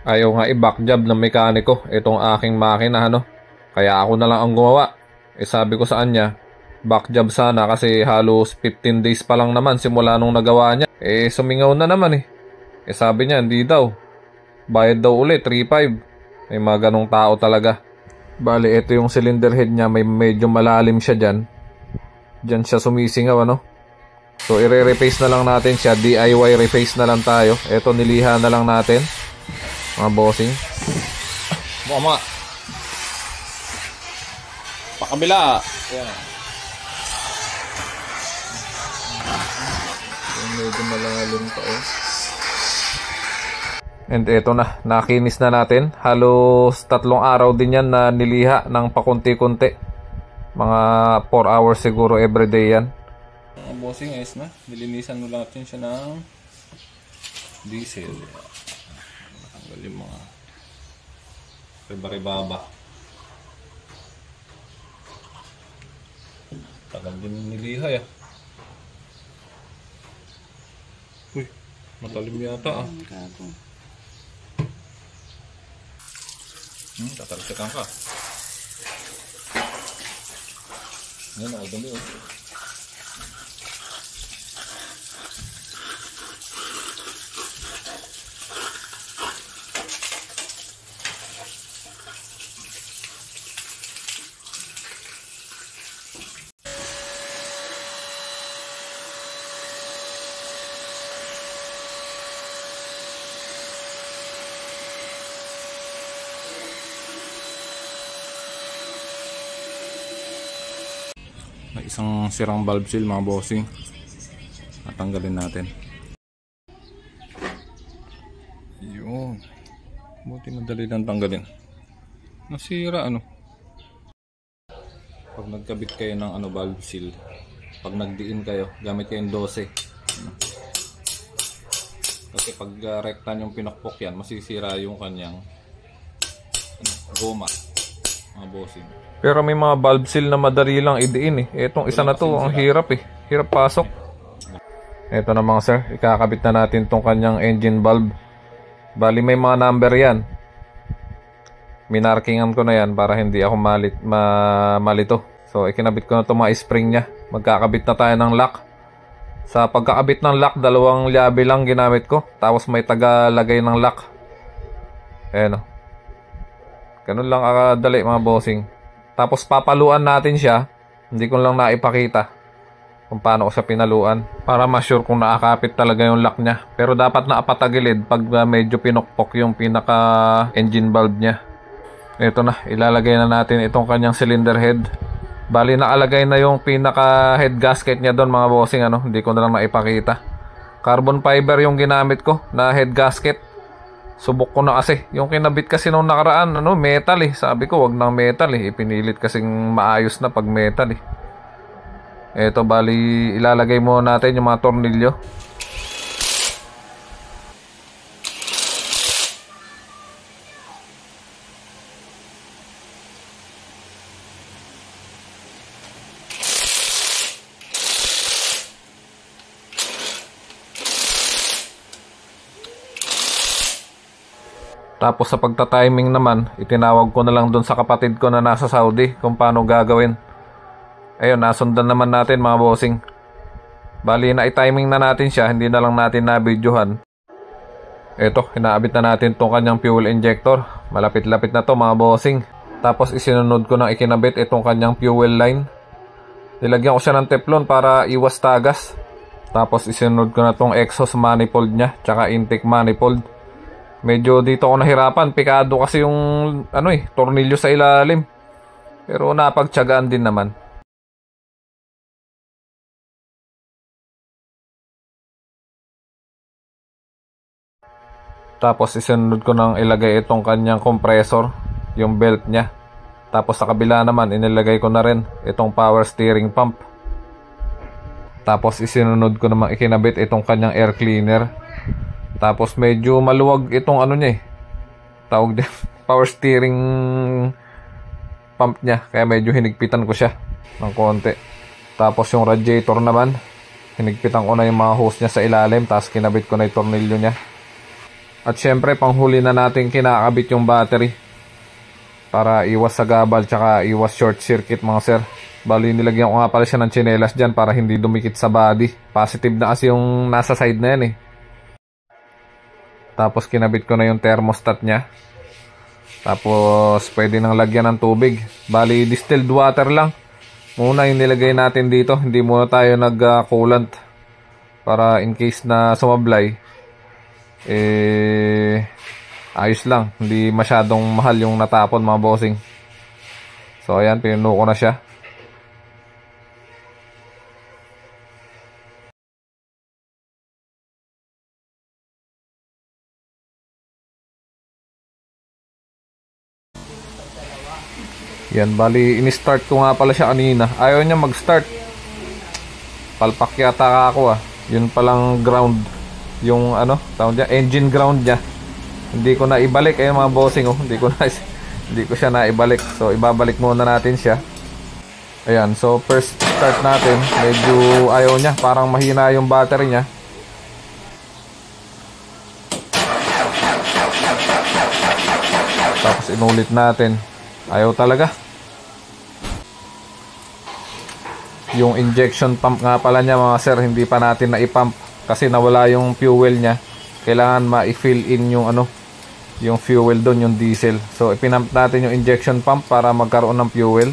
Ayaw nga i-back job ng mekaniko itong aking makina, ano. Kaya ako na lang ang gumawa. Sabi ko sa kanya, back job sana kasi halos 15 days pa lang naman simula nung nagawa niya. Sumingaw na naman eh. Sabi niya, hindi daw. Bayad daw ulit, 3,500. May mga ganong tao talaga. Bali, ito yung cylinder head niya. May medyo malalim siya dyan. Dyan siya sumisingaw, ano. So, i-reface na lang natin siya. DIY reface na lang tayo. Ito, niliha na lang natin, mga bossing. Mama. Pakabila. Yan. Medyo malalim pa oh. And eto na, nakinis na natin. Halos 3 araw din yan na niliha ng pakunti-kunti. Mga 4 hours siguro everyday yan. Ang bossing, ayos na. Nilinisan mo natin siya ng diesel. Tanggal yung mga riba-ribaba. Tagal din niliha ya. Uy, matalim yata ah. Tatalsikan ka. Yan, nakadami oh. May isang sirang valve seal mga bossing. Tatanggalin natin. Yun. Buti madali lang tanggalin. Nasira ano. Pag nagkabit kayo ng valve seal, pag nagdiin kayo, gamit kayong 12. Kasi pag rektan yung pinakpok yan, masisira yung kanyang goma mga bossing. Pero may mga valve seal na madali lang idiin eh. Etong isa na to, ang hirap eh. Hirap pasok. Eto na mga sir, ikakabit na natin tong kanyang engine valve. Bali may mga number yan. Minarkingan ko na yan para hindi ako malito. So ikinabit ko na itong mga spring nya. Magkakabit na tayo ng lock. Sa pagkakabit ng lock, 2 llabe lang ginamit ko. Tapos may tagalagay ng lock. Ayan o. Ganun lang kadali mga bossing. Tapos papaluan natin siya. Hindi ko lang naipakita kung paano ko siya pinaluan para ma-sure kung nakakapit talaga yung lock niya. Pero dapat naapatagilid pag medyo pinokpok yung pinaka engine valve niya. Ito na, ilalagay na natin itong kanyang cylinder head. Bali nakalagay na yung pinaka head gasket niya doon mga bossing, ano. Hindi ko na lang naipakita. Carbon fiber yung ginamit ko na head gasket. Subok ko na kasi. Yung kinabit kasi nung nakaraan, metal eh. Sabi ko, wag nang metal eh. Ipinilit kasing maayos na pag metal eh. Eto, bali, ilalagay muna natin yung mga tornilyo. Tapos sa pagta-timing naman, itinawag ko na lang dun sa kapatid ko na nasa Saudi kung paano gagawin. Ayun, nasundan naman natin mga bossing. Bali na i-timing na natin siya, hindi na lang natin na-videohan. Eto, hinaabit na natin tong kanyang fuel injector. Malapit-lapit na to mga bossing. Tapos isinunod ko na ikinabit itong kanyang fuel line. Nilagyan ko siya ng teflon para iwas tagas. Tapos isinunod ko na tong exhaust manifold nya, tsaka intake manifold. Medyo dito ako nahirapan, pikado kasi yung tornilyo sa ilalim. Pero napagtiyagaan din naman. Tapos isunod ko nang ilagay itong kanyang compressor, yung belt niya. Tapos sa kabila naman inilagay ko na rin itong power steering pump. Tapos isinunod ko namang ikinabit itong kanyang air cleaner. Tapos medyo maluwag itong niya eh. Tawag din power steering pump niya. Kaya medyo hinigpitan ko siya ng konti. Tapos yung radiator naman, hinigpitan ko na yung mga hose niya sa ilalim. Tapos kinabit ko na yung tornilyo niya. At syempre panghuli na natin kinakabit yung battery para iwas sa gabal tsaka iwas short circuit mga sir. Bali nilagyan ko nga pala siya ng tsinelas dyan para hindi dumikit sa body. Positive na kasi yung nasa side na yan eh. Tapos kinabit ko na yung thermostat nya. Tapos pwede nang lagyan ng tubig. Bali distilled water lang muna yung nilagay natin dito. Hindi muna tayo nag coolant para in case na sumablay ayos lang, hindi masyadong mahal yung natapon mga bossing. So ayan, pinuno ko na siya. Yan, bali ini-start ko nga pala siya kanina. Ayaw niya mag-start. Palpak yata ako ah. Yun palang ground. Yung ano, tawag niya, engine ground niya. Hindi ko na ibalik ayun mga bossing oh. Hindi ko siya na ibalik. So ibabalik muna natin siya. Ayan, so first start natin. Medyo ayaw niya, parang mahina yung battery niya. Tapos inulit natin. Ayaw talaga. Yung injection pump nga pala niya mga sir, hindi pa natin na-i-pump kasi nawala yung fuel niya. Kailangan ma-fill in yung ano, yung fuel doon, yung diesel. So ipinump natin yung injection pump para magkaroon ng fuel.